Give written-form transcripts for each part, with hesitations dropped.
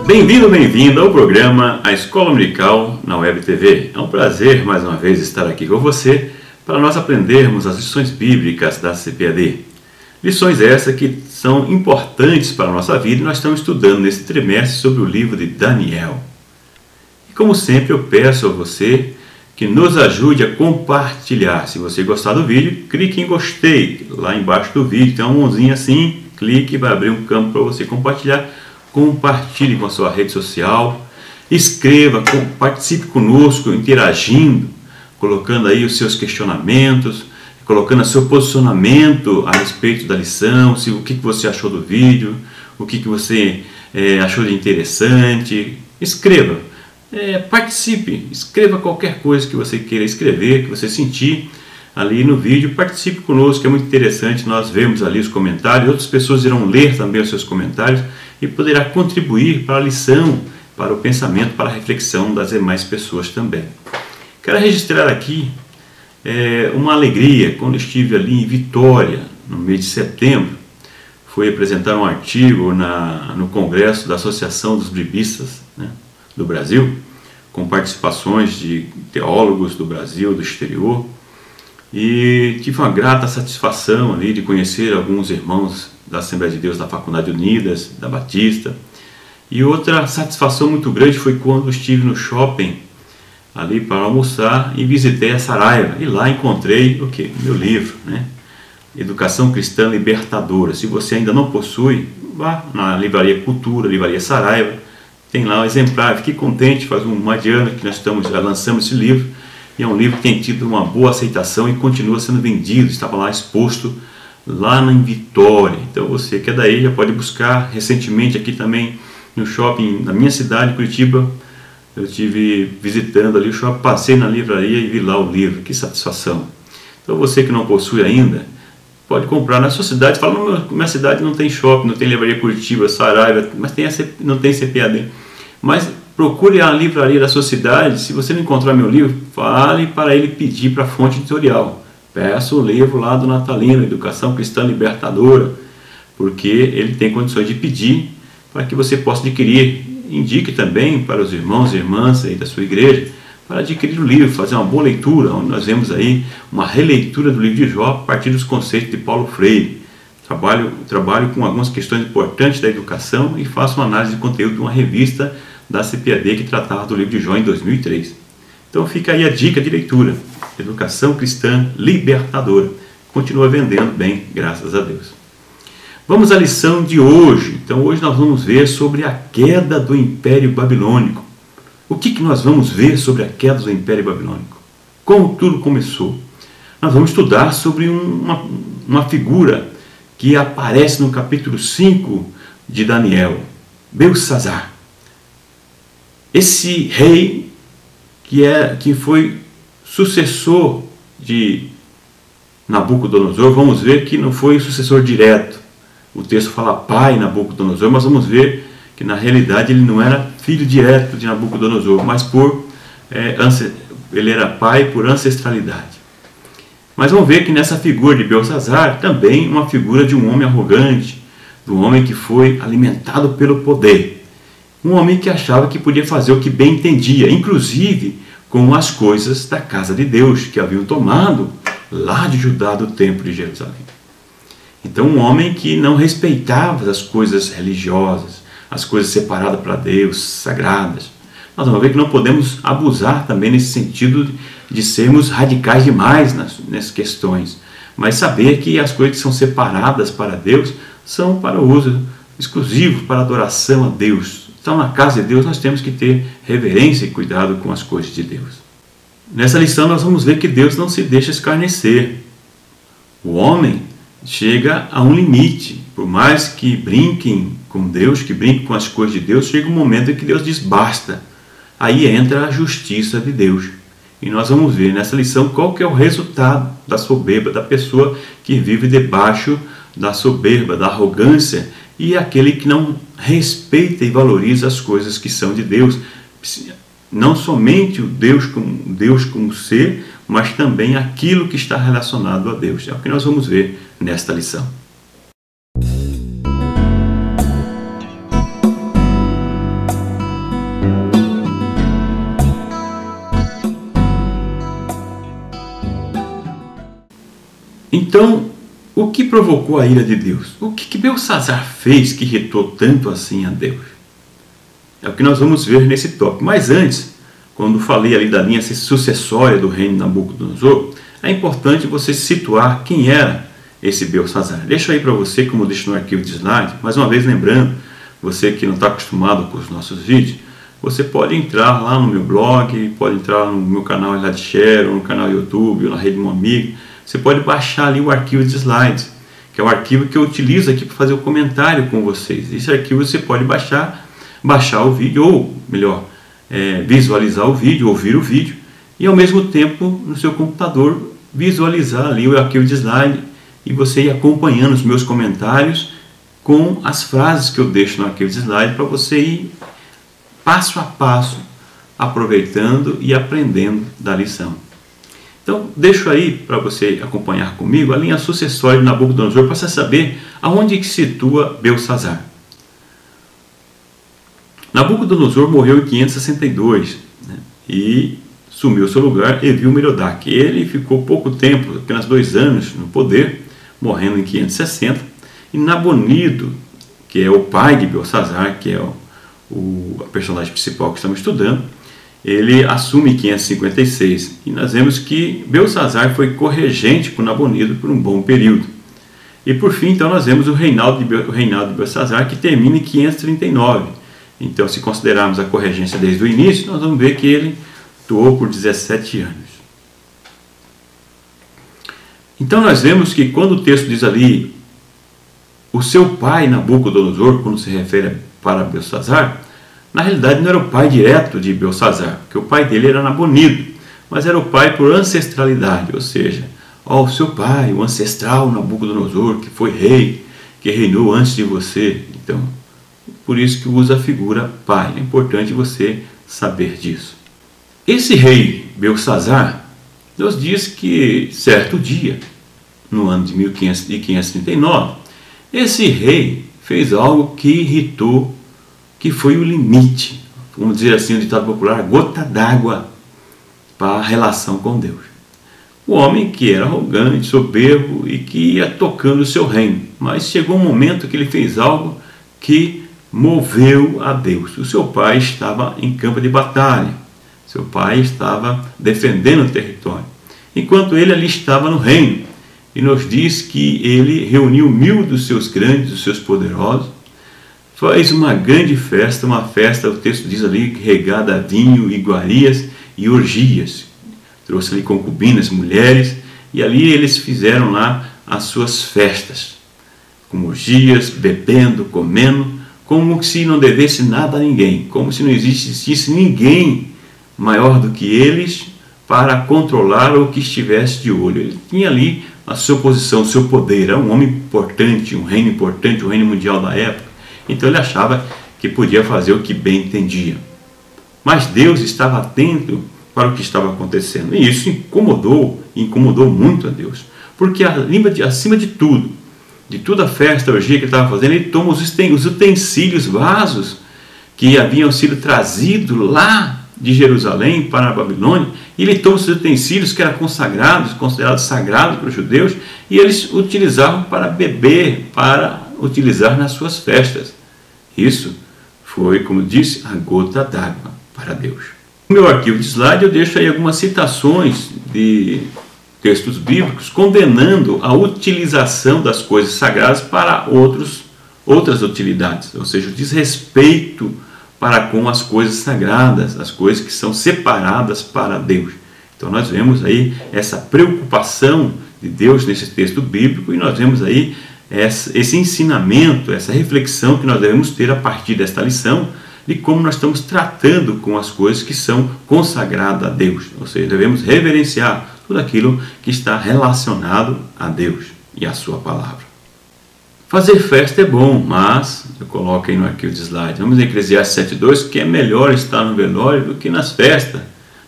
Bem-vindo, bem-vinda ao programa A Escola Dominical na Web TV. É um prazer mais uma vez estar aqui com você para nós aprendermos as lições bíblicas da CPAD. Lições essas que são importantes para a nossa vida e nós estamos estudando nesse trimestre sobre o livro de Daniel. E como sempre eu peço a você que nos ajude a compartilhar. Se você gostar do vídeo, clique em gostei lá embaixo do vídeo, tem uma mãozinha assim, clique, vai abrir um campo para você compartilhar. Compartilhe com a sua rede social, escreva, participe conosco, interagindo, colocando aí os seus questionamentos, colocando o seu posicionamento a respeito da lição, o que você achou do vídeo, o que você achou de interessante. Escreva, participe, escreva qualquer coisa que você queira escrever, que você sentir ali no vídeo, participe conosco, é muito interessante, nós vemos ali os comentários, outras pessoas irão ler também os seus comentários e poderá contribuir para a lição, para o pensamento, para a reflexão das demais pessoas também. Quero registrar aqui uma alegria quando estive ali em Vitória, no mês de setembro. Fui apresentar um artigo no Congresso da Associação dos Biblistas, né, do Brasil, com participações de teólogos do Brasil, do exterior, e tive uma grata satisfação ali de conhecer alguns irmãos da Assembleia de Deus da Faculdade Unidas, da Batista. E outra satisfação muito grande foi quando estive no shopping ali para almoçar e visitei a Saraiva. E lá encontrei o quê? Meu livro, né? Educação Cristã Libertadora. Se você ainda não possui, vá na Livraria Cultura, Livraria Saraiva. Tem lá um exemplar. Fiquei contente, faz mais de ano que nós lançamos esse livro. E é um livro que tem tido uma boa aceitação e continua sendo vendido. Estava lá exposto lá em Vitória. Então você que é daí já pode buscar. Recentemente aqui também no shopping da minha cidade, Curitiba, eu estive visitando ali o shopping, passei na livraria e vi lá o livro. Que satisfação! Então você que não possui ainda, pode comprar na sua cidade. Fala, minha cidade não tem shopping, não tem livraria Curitiba, Saraiva, mas não tem CPAD. Mas procure a livraria da sua cidade. Se você não encontrar meu livro, fale para ele pedir para a fonte editorial. Peça o livro lá do Natalino, Educação Cristã Libertadora, porque ele tem condições de pedir para que você possa adquirir. Indique também para os irmãos e irmãs aí da sua igreja para adquirir o livro, fazer uma boa leitura, onde nós vemos aí uma releitura do livro de Jó a partir dos conceitos de Paulo Freire. Trabalho com algumas questões importantes da educação e faço uma análise de conteúdo de uma revista da CPAD que tratava do livro de Jó em 2003. Então fica aí a dica de leitura, Educação Cristã Libertadora. Continua vendendo bem, graças a Deus. Vamos à lição de hoje. Então hoje nós vamos ver sobre a queda do Império Babilônico. O que nós vamos ver sobre a queda do Império Babilônico? Como tudo começou? Nós vamos estudar sobre uma figura que aparece no capítulo 5 de Daniel, Belsassar. Esse rei que foi sucessor de Nabucodonosor, vamos ver que não foi sucessor direto. O texto fala pai Nabucodonosor, mas vamos ver que na realidade ele não era filho direto de Nabucodonosor, mas ele era pai por ancestralidade. Mas vamos ver que nessa figura de Belsassar também uma figura de um homem arrogante, de um homem que foi alimentado pelo poder. Um homem que achava que podia fazer o que bem entendia, inclusive com as coisas da casa de Deus, que haviam tomado lá de Judá do templo de Jerusalém. Então um homem que não respeitava as coisas religiosas, as coisas separadas para Deus, sagradas. Nós vamos ver que não podemos abusar também nesse sentido de sermos radicais demais nessas questões, mas saber que as coisas que são separadas para Deus são para o uso exclusivo, para adoração a Deus. Então na casa de Deus nós temos que ter reverência e cuidado com as coisas de Deus. Nessa lição nós vamos ver que Deus não se deixa escarnecer. O homem chega a um limite. Por mais que brinquem com Deus, que brinquem com as coisas de Deus, chega um momento em que Deus diz basta. Aí entra a justiça de Deus. E nós vamos ver nessa lição qual que é o resultado da soberba, da pessoa que vive debaixo da soberba, da arrogância, e aquele que não respeita e valoriza as coisas que são de Deus. Não somente o Deus como ser, mas também aquilo que está relacionado a Deus. É o que nós vamos ver nesta lição. Então, o que provocou a ira de Deus? O que Belsassar fez que irritou tanto assim a Deus? É o que nós vamos ver nesse tópico. Mas antes, quando falei ali da linha sucessória do reino de Nabucodonosor, é importante você situar quem era esse Belsassar. Deixa aí para você, como eu deixo no arquivo de slide, mais uma vez lembrando, você que não está acostumado com os nossos vídeos, você pode entrar lá no meu blog, pode entrar no meu canal Share, ou no canal YouTube, ou na Rede Meu Amigo. Você pode baixar ali o arquivo de slides, que é o arquivo que eu utilizo aqui para fazer o comentário com vocês. Esse arquivo você pode baixar o vídeo, ou melhor, visualizar o vídeo, ouvir o vídeo, e ao mesmo tempo no seu computador visualizar ali o arquivo de slide e você ir acompanhando os meus comentários com as frases que eu deixo no arquivo de slide para você ir passo a passo aproveitando e aprendendo da lição. Então, deixo aí para você acompanhar comigo a linha sucessória de Nabucodonosor para você saber aonde que situa Belsassar. Nabucodonosor morreu em 562, né, e sumiu seu lugar Evil-Merodach. Ele ficou pouco tempo, apenas 2 anos no poder, morrendo em 560, e Nabonido, que é o pai de Belsassar, que é a personagem principal que estamos estudando, ele assume em 556, e nós vemos que Belsassar foi corregente com Nabonido por um bom período. E por fim, então, nós vemos o reinado de Belsassar, que termina em 539. Então, se considerarmos a corregência desde o início, nós vamos ver que ele atuou por 17 anos. Então, nós vemos que quando o texto diz ali, o seu pai Nabucodonosor, quando se refere para Belsassar, na realidade não era o pai direto de Belsassar, porque o pai dele era Nabonido, mas era o pai por ancestralidade, ou seja, o seu pai, o ancestral Nabucodonosor, que foi rei, que reinou antes de você. Então, por isso que usa a figura pai. É importante você saber disso. Esse rei Belsassar nos diz que certo dia, no ano de 1539, esse rei fez algo que irritou, que foi o limite, vamos dizer assim, o ditado popular, gota d'água para a relação com Deus. O homem que era arrogante, soberbo e que ia tocando o seu reino, mas chegou um momento que ele fez algo que moveu a Deus. O seu pai estava em campo de batalha, seu pai estava defendendo o território, enquanto ele ali estava no reino, e nos diz que ele reuniu 1000 dos seus grandes, dos seus poderosos, faz uma grande festa, o texto diz ali, regada a vinho, iguarias e orgias. Trouxe ali concubinas, mulheres, e ali eles fizeram lá as suas festas, com orgias, bebendo, comendo, como se não devesse nada a ninguém, como se não existisse ninguém maior do que eles para controlar o que estivesse de olho. Ele tinha ali a sua posição, o seu poder, era um homem importante, um reino mundial da época, então ele achava que podia fazer o que bem entendia. Mas Deus estava atento para o que estava acontecendo, e isso incomodou muito a Deus, porque acima de tudo, de toda a festa, a orgia que ele estava fazendo, ele toma os utensílios, vasos, que haviam sido trazidos lá de Jerusalém para a Babilônia, e ele toma os utensílios que eram consagrados, considerados sagrados para os judeus, e eles utilizavam para beber, para utilizar nas suas festas. Isso foi, como disse, a gota d'água para Deus. No meu arquivo de slide eu deixo aí algumas citações de textos bíblicos condenando a utilização das coisas sagradas para outras utilidades, ou seja, o desrespeito para com as coisas sagradas, as coisas que são separadas para Deus. Então nós vemos aí essa preocupação de Deus nesse texto bíblico, e nós vemos aí esse ensinamento, essa reflexão que nós devemos ter a partir desta lição, de como nós estamos tratando com as coisas que são consagradas a Deus, ou seja, devemos reverenciar tudo aquilo que está relacionado a Deus e a sua palavra. Fazer festa é bom, mas, eu coloco aí no arquivo de slide, vamos em Eclesiastes 7:2, que é melhor estar no velório do que nas festas,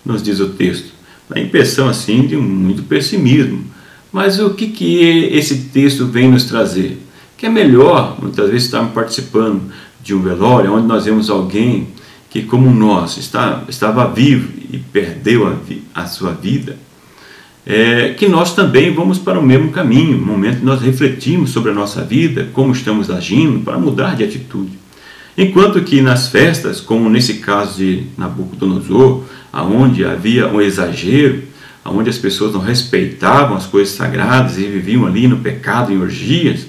nos diz o texto. Dá a impressão assim de muito pessimismo. Mas o que esse texto vem nos trazer? Que é melhor, muitas vezes, estarmos participando de um velório, onde nós vemos alguém que, como nós, estava vivo e perdeu a sua vida. que nós também vamos para o mesmo caminho, no momento que nós refletimos sobre a nossa vida, como estamos agindo, para mudar de atitude. Enquanto que nas festas, como nesse caso de Nabucodonosor, onde havia um exagero, onde as pessoas não respeitavam as coisas sagradas e viviam ali no pecado, em orgias,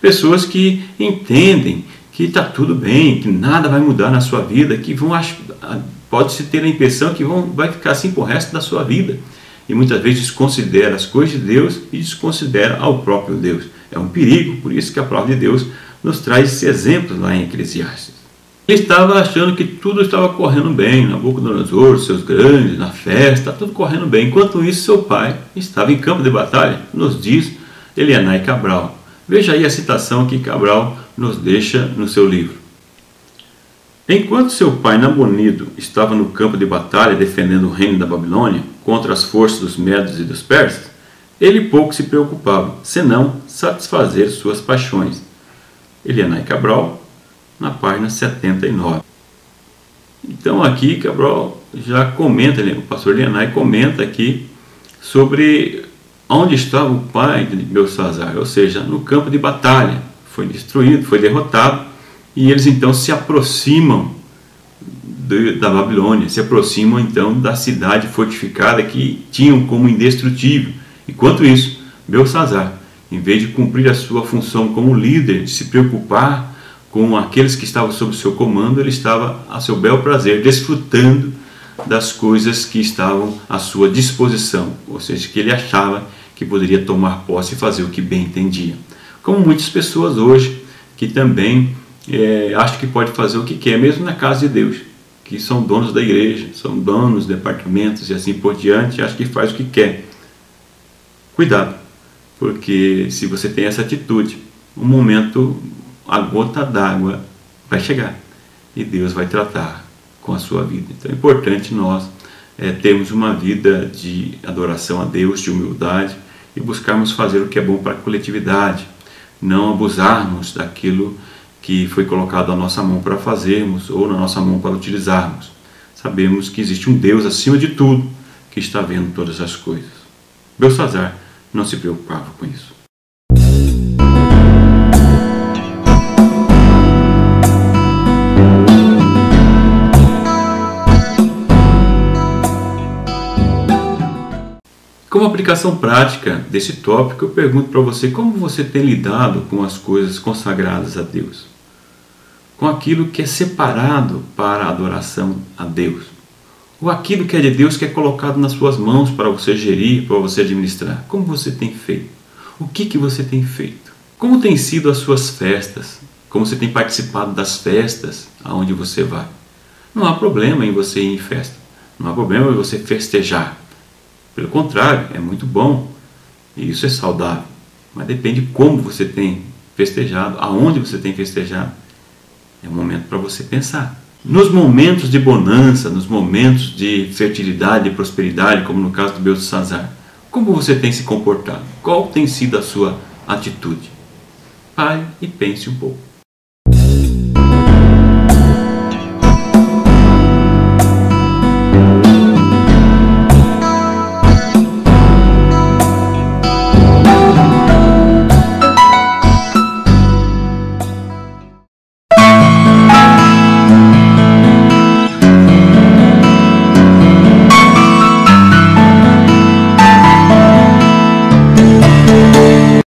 pessoas que entendem que está tudo bem, que nada vai mudar na sua vida, que pode-se ter a impressão que vai ficar assim por resto da sua vida. E muitas vezes desconsidera as coisas de Deus e desconsidera ao próprio Deus. É um perigo, por isso que a palavra de Deus nos traz esse exemplo lá em Eclesiastes. Ele estava achando que tudo estava correndo bem, Nabucodonosor, seus grandes, na festa, tudo correndo bem. Enquanto isso, seu pai estava em campo de batalha, nos diz Elianai Cabral. Veja aí a citação que Cabral nos deixa no seu livro. Enquanto seu pai Nabonido estava no campo de batalha defendendo o reino da Babilônia contra as forças dos Medos e dos Persas, ele pouco se preocupava, senão satisfazer suas paixões. Elianai Cabral, na página 79. Então aqui Cabral já comenta, o pastor Elianai comenta aqui sobre onde estava o pai de Belsazzar, ou seja, no campo de batalha. Foi destruído, foi derrotado, e eles então se aproximam da Babilônia, se aproximam então da cidade fortificada que tinham como indestrutível. Enquanto isso, Belsazzar, em vez de cumprir a sua função como líder, de se preocupar com aqueles que estavam sob seu comando, ele estava a seu bel prazer, desfrutando das coisas que estavam à sua disposição, ou seja, que ele achava que poderia tomar posse e fazer o que bem entendia. Como muitas pessoas hoje, que também acham que pode fazer o que quer, mesmo na casa de Deus, que são donos da igreja, são donos de departamentos e assim por diante, acham que faz o que quer. Cuidado, porque se você tem essa atitude, um momento, a gota d'água vai chegar e Deus vai tratar com a sua vida. Então é importante nós termos uma vida de adoração a Deus, de humildade, e buscarmos fazer o que é bom para a coletividade, não abusarmos daquilo que foi colocado à nossa mão para fazermos ou na nossa mão para utilizarmos. Sabemos que existe um Deus acima de tudo que está vendo todas as coisas. Belsazzar não se preocupava com isso. Como aplicação prática desse tópico, eu pergunto para você como você tem lidado com as coisas consagradas a Deus, com aquilo que é separado para a adoração a Deus, ou aquilo que é de Deus que é colocado nas suas mãos para você gerir, para você administrar. Como você tem feito? O que você tem feito? Como tem sido as suas festas? Como você tem participado das festas aonde você vai? Não há problema em você ir em festa, não há problema em você festejar. Pelo contrário, é muito bom e isso é saudável, mas depende como você tem festejado, aonde você tem festejado. É um momento para você pensar. Nos momentos de bonança, nos momentos de fertilidade e prosperidade, como no caso do Belsazzar, como você tem se comportado? Qual tem sido a sua atitude? Pare e pense um pouco.